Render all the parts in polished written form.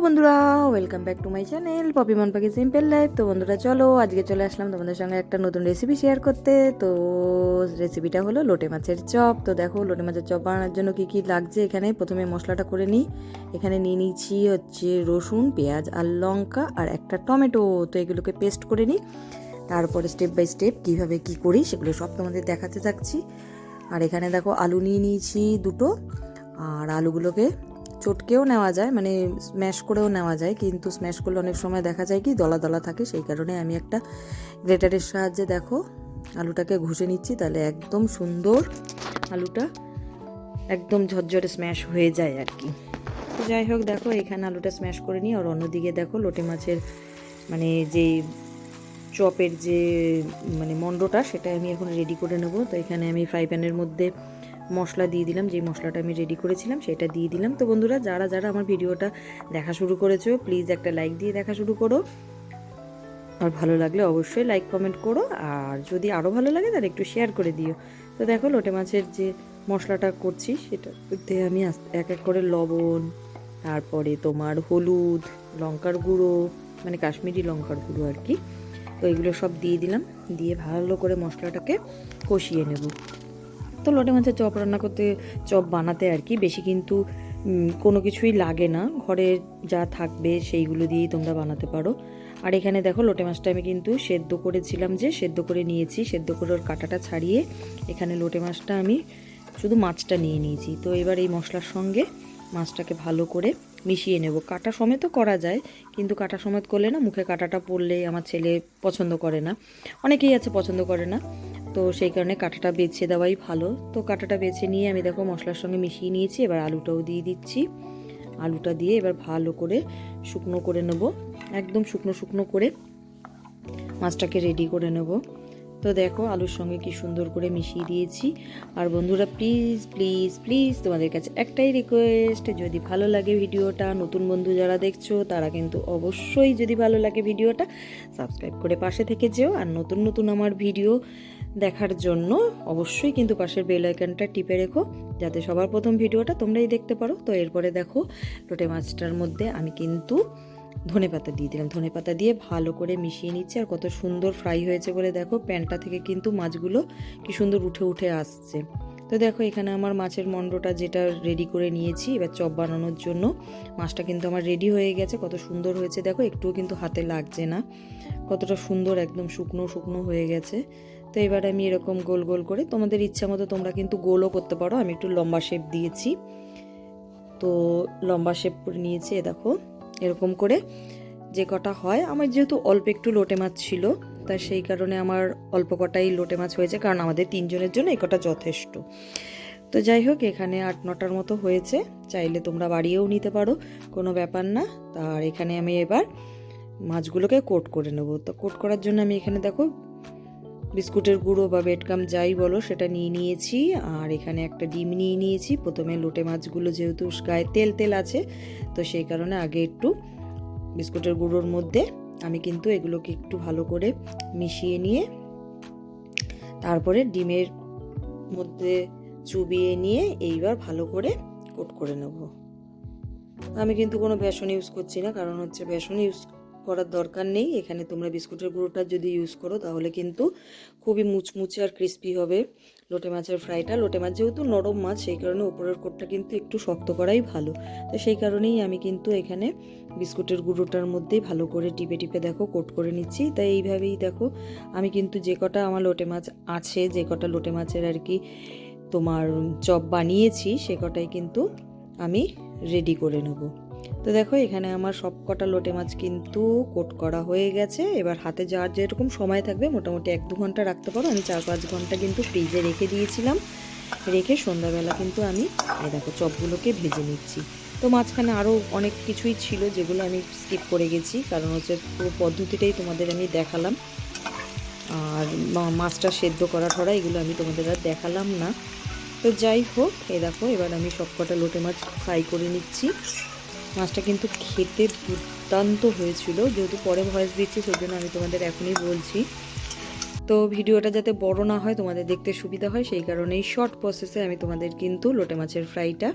বন্ধুরা, welcome back to my channel Popy Mon Pakhi simple life. তো বন্ধুরা চলো, আজকে চলে আসলাম তোমাদের সঙ্গে একটা নতুন রেসিপি শেয়ার করতে। তো রেসিপিটা হলো লোটে মাছের চপ। তো দেখো, লোটে মাছের চপ বানানোর জন্য কী কী লাগছে। এখানে প্রথমে মশলাটা করে নিই। এখানে নিয়ে নিচ্ছি হচ্ছে রসুন, পেঁয়াজ আর লঙ্কা আর একটা টমেটো। তো এগুলোকে পেস্ট করে নিই। তারপরে স্টেপ বাই স্টেপ কীভাবে কী করি সেগুলো সব তোমাদের দেখাতে থাকছি। আর এখানে দেখো আলু নিয়ে নিয়েছি দুটো। আর আলুগুলোকে চটকেও নেওয়া যায়, মানে স্ম্যাশ করেও নেওয়া যায়, কিন্তু স্ম্যাশ করলে অনেক সময় দেখা যায় কি দলা দলা থাকে। সেই কারণে আমি একটা গ্রেটারের সাহায্যে দেখো আলুটাকে ঘষে নিচ্ছি, তাহলে একদম সুন্দর আলুটা একদম ঝরঝরে স্ম্যাশ হয়ে যায় আর কি। তো যাই হোক, দেখো এখানে আলুটা স্ম্যাশ করে নিই। আর অন্যদিকে দেখো লোটে মাছের মানে যে চপের যে মানে মন্ডটা, সেটা আমি এখন রেডি করে নেব। তো এখানে আমি ফ্রাই প্যানের মধ্যে মশলা দিয়ে দিলাম, যে মশলাটা আমি রেডি করেছিলাম সেটা দিয়ে দিলাম। তো বন্ধুরা, যারা যারা আমার ভিডিওটা দেখা শুরু করেছো প্লিজ একটা লাইক দিয়ে দেখা শুরু করো। আর ভালো লাগলে অবশ্যই লাইক কমেন্ট করো, আর যদি আরও ভালো লাগে তাহলে একটু শেয়ার করে দিও। তো দেখো লোটে মাছের যে মশলাটা করছি সেটাতে আমি এক এক করে লবণ, তারপরে তোমার হলুদ, লঙ্কার গুঁড়ো, মানে কাশ্মীরি লঙ্কার গুঁড়ো আর কি, তো এগুলো সব দিয়ে দিলাম। দিয়ে ভালো করে মশলাটাকে কষিয়ে নেব। তো লোটে মাছের চপ রান্না করতে, চপ বানাতে আর কি বেশি কিন্তু কোনো কিছুই লাগে না, ঘরে যা থাকবে সেইগুলো দিয়েই তোমরা বানাতে পারো। আর এখানে দেখো লোটে মাছটা আমি কিন্তু সেদ্ধ করেছিলাম, যে সেদ্ধ করে নিয়েছি, সেদ্ধ করে ওর কাঁটাটা ছাড়িয়ে এখানে লোটে মাছটা আমি শুধু মাছটা নিয়ে নিয়েছি। তো এবার এই মশলার সঙ্গে মাছটাকে ভালো করে মিশিয়ে নেব। কাটা সমেতও করা যায়, কিন্তু কাটা সমেত করলে না মুখে কাটাটা পড়লে আমার ছেলে পছন্দ করে না, অনেকেই আছে পছন্দ করে না। তো সেই কারণে কাঁটাটা বেছে দেওয়াই ভালো। তো কাঁটাটা বেছে নিয়ে আমি দেখো মশলার সঙ্গে মিশিয়ে নিয়েছি। এবার আলুটাও দিয়ে দিচ্ছি। আলুটা দিয়ে এবার ভালো করে শুকনো করে নেব, একদম শুকনো শুকনো করে মাছটাকে রেডি করে নেব। তো দেখো আলুর সঙ্গে কি সুন্দর করে মিশিয়ে দিয়েছি। আর বন্ধুরা প্লিজ প্লিজ প্লিজ তোমাদের কাছে একটাই রিকোয়েস্ট, যদি ভালো লাগে ভিডিওটা, নতুন বন্ধু যারা দেখছো তারা কিন্তু অবশ্যই যদি ভালো লাগে ভিডিওটা সাবস্ক্রাইব করে পাশে থেকে যেও। আর নতুন নতুন আমার ভিডিও দেখার জন্য অবশ্যই কিন্তু পাশের বেল আইকনটা টিপে রেখো, যাতে সবার প্রথম ভিডিওটা তোমরাই দেখতে পারো। তো এরপরে দেখো লোটে মাছটার মধ্যে আমি কিন্তু ধনেপাতা দিয়ে দিলাম। ধনেপাতা দিয়ে ভালো করে মিশিয়ে নিচ্ছি। আর কত সুন্দর ফ্রাই হয়েছে বলে দেখো প্যানটা থেকে কিন্তু মাছগুলো কি সুন্দর উঠে উঠে আসছে। তো দেখো এখানে আমার মাছের মন্ডটা যেটা রেডি করে নিয়েছি এবার চপ বানানোর জন্য, মাছটা কিন্তু আমার রেডি হয়ে গেছে। কত সুন্দর হয়েছে দেখো, একটুও কিন্তু হাতে লাগছে না, কতটা সুন্দর একদম শুকনো শুকনো হয়ে গেছে। তো এবার আমি এরকম গোল গোল করে, তোমাদের ইচ্ছা মতো তোমরা কিন্তু গোলও করতে পারো, আমি একটু লম্বা শেপ দিয়েছি। তো লম্বা শেপ করে নিয়েছি। দেখো এরকম করে যে কটা হয়, আমার যেহেতু অল্প একটু লোটে মাছ ছিল তাই সেই কারণে আমার অল্প কটাই লোটে মাছ হয়েছে, কারণ আমাদের তিনজনের জন্য এই কটা যথেষ্ট। তো যাই হোক, এখানে 8-9টার মতো হয়েছে, চাইলে তোমরা বাড়িয়েও নিতে পারো, কোনো ব্যাপার না। আর এখানে আমি এবার মাছগুলোকে কোট করে নেব। তো কোট করার জন্য আমি এখানে দেখো বিস্কুটের গুঁড়ো বা বেডকাম যাই বলো সেটা নিয়ে নিয়েছি। আর এখানে একটা ডিম নিয়ে নিয়েছি। প্রথমে লোটে মাছগুলো যেহেতু গায়ে তেল তেল আছে, তো সেই কারণে আগে একটু বিস্কুটের গুঁড়োর মধ্যে আমি কিন্তু এগুলোকে একটু ভালো করে মিশিয়ে নিয়ে তারপরে ডিমের মধ্যে চুবিয়ে নিয়ে এইবার ভালো করে কোট করে নেব। আমি কিন্তু কোনো বেসন ইউজ করছি না, কারণ হচ্ছে বেসন ইউজ করার দরকার নেই। এখানে তোমরা বিস্কুটের গুঁড়োটা যদি ইউজ করো তাহলে কিন্তু খুবই মুচমুচে আর ক্রিস্পি হবে লোটে মাছের ফ্রাইটা। লোটে মাছ যেহেতু নরম মাছ, সেই কারণে উপরের কোটটা কিন্তু একটু শক্ত করাই ভালো। তো সেই কারণেই আমি কিন্তু এখানে বিস্কুটের গুঁড়োটার মধ্যেই ভালো করে টিপে টিপে দেখো কোট করে নিচ্ছি। তাই এইভাবেই দেখো আমি কিন্তু যে কটা আমার লোটে মাছ আছে, যে কটা লোটে মাছের আর কি তোমার চপ বানিয়েছি, সে কটাই কিন্তু আমি রেডি করে নেব। তো দেখো এখানে আমার সব কটা লোটে মাছ কিন্তু কোট করা হয়ে গেছে। এবার হাতে যাওয়ার যেরকম সময় থাকবে, মোটামুটি 1-2 ঘন্টা রাখতে পারো। আমি 4-5 ঘন্টা কিন্তু ফ্রিজে রেখে দিয়েছিলাম। রেখে সন্ধ্যাবেলা কিন্তু আমি এই দেখো চপগুলোকে ভেজে নিচ্ছি। তো মাঝখানে আরও অনেক কিছুই ছিল যেগুলো আমি স্কিপ করে গেছি, কারণ হচ্ছে পুরো পদ্ধতিটাই তোমাদের আমি দেখালাম। আর মাছটা সেদ্ধ করা ঠরা এগুলো আমি তোমাদের আর দেখালাম না। তো যাই হোক, দেখো এবার আমি সব কটা লোটে মাছ ফ্রাই করে নিচ্ছি। মাছটা কিন্তু খেতে দুর্দান্ত হয়েছিল, যেহেতু পরে ভয়েস দিচ্ছি সেই জন্য আমি তোমাদের এখনই বলছি। তো ভিডিওটা যাতে বড় না হয়, তোমাদের দেখতে সুবিধা হয়, সেই কারণেই শর্ট প্রসেসে আমি তোমাদের কিন্তু লোটে মাছের ফ্রাইটা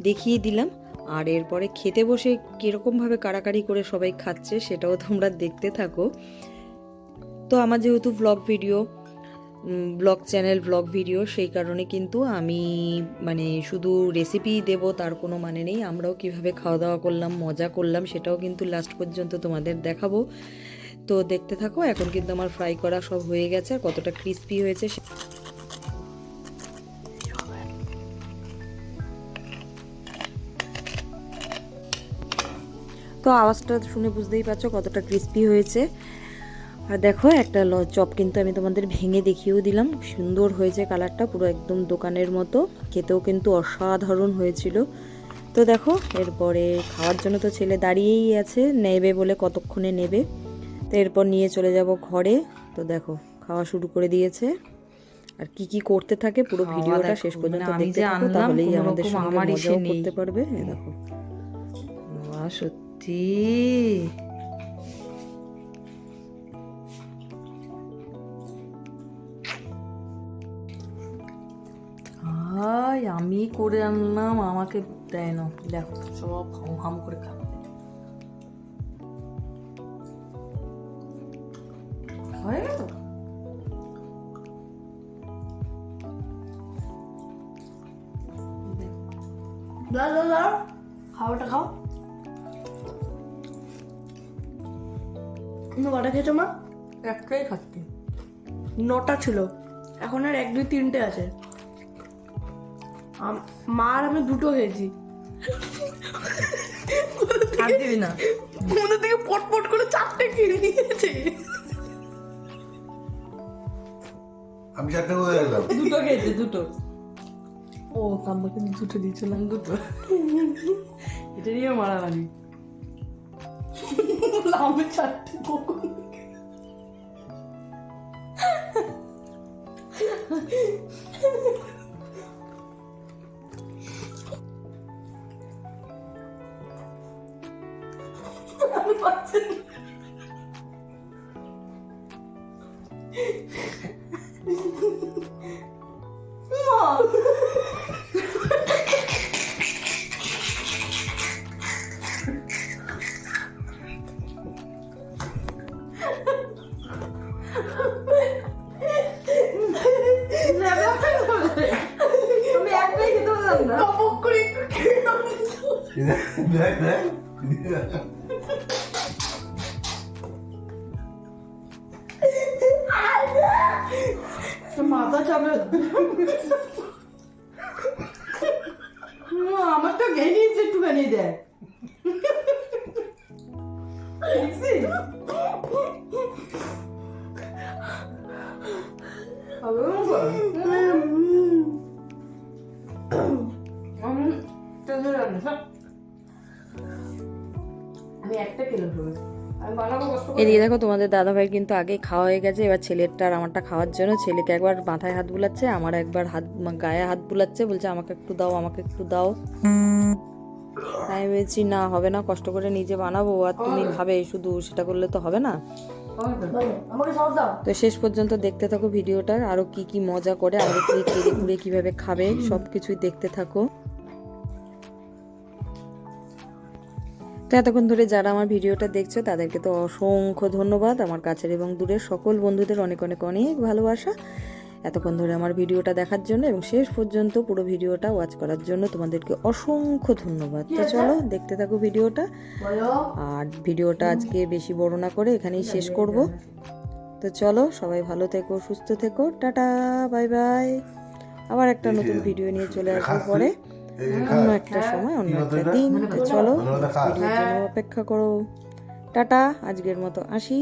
দেখিয়ে দিলাম। আর এরপরে খেতে বসে কীরকমভাবে কাড়াকাড়ি করে সবাই খাচ্ছে সেটাও তোমরা দেখতে থাকো। তো আমার যেহেতু ব্লগ চ্যানেল ব্লগ ভিডিও, সেই কারণে কিন্তু আমি মানে শুধু রেসিপি দেব তার কোনো মানে নেই। আমরাও কিভাবে খাওয়া দাওয়া করলাম, মজা করলাম, সেটাও কিন্তু লাস্ট পর্যন্ত তোমাদের দেখাবো। তো দেখতে থাকো। এখন কিন্তু আমার ফ্রাই করা সব হয়ে গেছে, আর কতটা ক্রিস্পি হয়েছে। তো আওয়াজটা শুনে বুঝতেই পারছো কতটা ক্রিস্পি হয়েছে। আর দেখো একটা চপ কিন্তু আমি তোমাদের ভেঙে দেখিয়েও দিলাম, সুন্দর হয়েছে কালারটা, পুরো একদম দোকানের মতো। খেতেও কিন্তু অসাধারণ হয়েছিল। তো দেখো এরপরে খাওয়ার জন্য তো ছেলে দাঁড়িয়েই আছে, নেবে বলে কতক্ষণে নেবে। তো এরপর নিয়ে চলে যাব ঘরে। তো দেখো খাওয়া শুরু করে দিয়েছে। আর কি কি করতে থাকে পুরো ভিডিওটা শেষ পর্যন্ত দেখতে থাকো, তাহলেই আমাদের সঙ্গে মজাও করতে পারবে। এই দেখো সত্যি আমি করে আনলাম, আমাকে দেয় না। দেখো সব হাম করে খাবে। হয়ে গেল। খাওয়াটা খাও। কটা খেয়েছো মা? একটাই খাচ্ছি। 9টা ছিল, এখন আর 1 2 3টে আছে। মা আর আমি 2টো খেয়েছি। আর দিবি না, কোথা থেকে পটপট করে 4টে কিনে নিয়েছে। আমি 4টে করে দিলাম। 2টো খেয়েছে, 2টো। ও আমাকে 2টো দিয়েছিলাম। 2টো। এটা নিয়ে মারামারি। আমি 4টে কখন আমি পাচ্ছি না। আমি একটাই খেতে পারলাম না। টপক করে একটু খেয়ে নাও। দেখ দেখ মাথা চাপে। আমার তো খেয়ে নিয়েছে, একটুখানি দেয়। আমি একটা খেলাম সবাই। আমি বানাবো কষ্ট করে। এদিকে দেখো তোমাদের দাদাভাই কিন্তু আগে খাওয়া হয়ে গেছে, এবার ছেলেরটা আর আমারটা খাওয়ার জন্য ছেলেকে একবার মাথায় হাত বুলাচ্ছে, আমার একবার গায়ে হাত বুলাচ্ছে, বলছে আমাকে একটু দাও, আমাকে একটু দাও। আমি বলছি না হবে না, কষ্ট করে নিজে বানাবো আর তুমি খাবে শুধু, সেটা করলে তো হবে না। আমাকে সব দাও। তো শেষ পর্যন্ত দেখতে থাকো ভিডিওটার, আরো কি কি মজা করে আমাদের থেকে কেড়ে কুড়ে কিভাবে খাবে সবকিছুই দেখতে থাকো। তো এতক্ষণ ধরে যারা আমার ভিডিওটা দেখছো তাদেরকে তো অসংখ্য ধন্যবাদ। আমার কাছের এবং দূরের সকল বন্ধুদের অনেক অনেক অনেক ভালোবাসা এতক্ষণ ধরে আমার ভিডিওটা দেখার জন্য এবং শেষ পর্যন্ত পুরো ভিডিওটা ওয়াচ করার জন্য তোমাদেরকে অসংখ্য ধন্যবাদ। তো চলো দেখতে থাকো ভিডিওটা। আর ভিডিওটা আজকে বেশি বড় না করে এখানেই শেষ করব। তো চলো সবাই ভালো থেকো, সুস্থ থেকো, টাটা বাই বাই। আবার একটা নতুন ভিডিও নিয়ে চলে আসবো পরে, অন্য একটা সময়, অন্য একটা দিন। তো চলো ভিডিওর জন্য অপেক্ষা করো। টাটা, আজকের মতো আসি।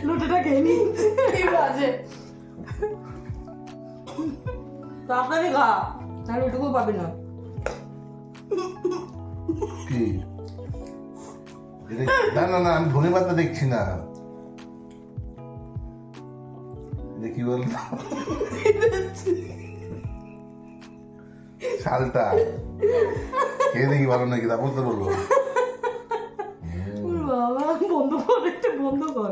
লোটাটা খেয়ে নিচ্ছে। বাজে তাড়াতাড়ি খা, তাহলে ওটুকু পাবি না। কি না না না, আমি ধনে পাতা দেখছি না। দেখি বল শালটা খেয়ে দেখি ভালো নাকি, তারপর তো বলবো। বাবা বন্ধ কর, একটা বন্ধ কর।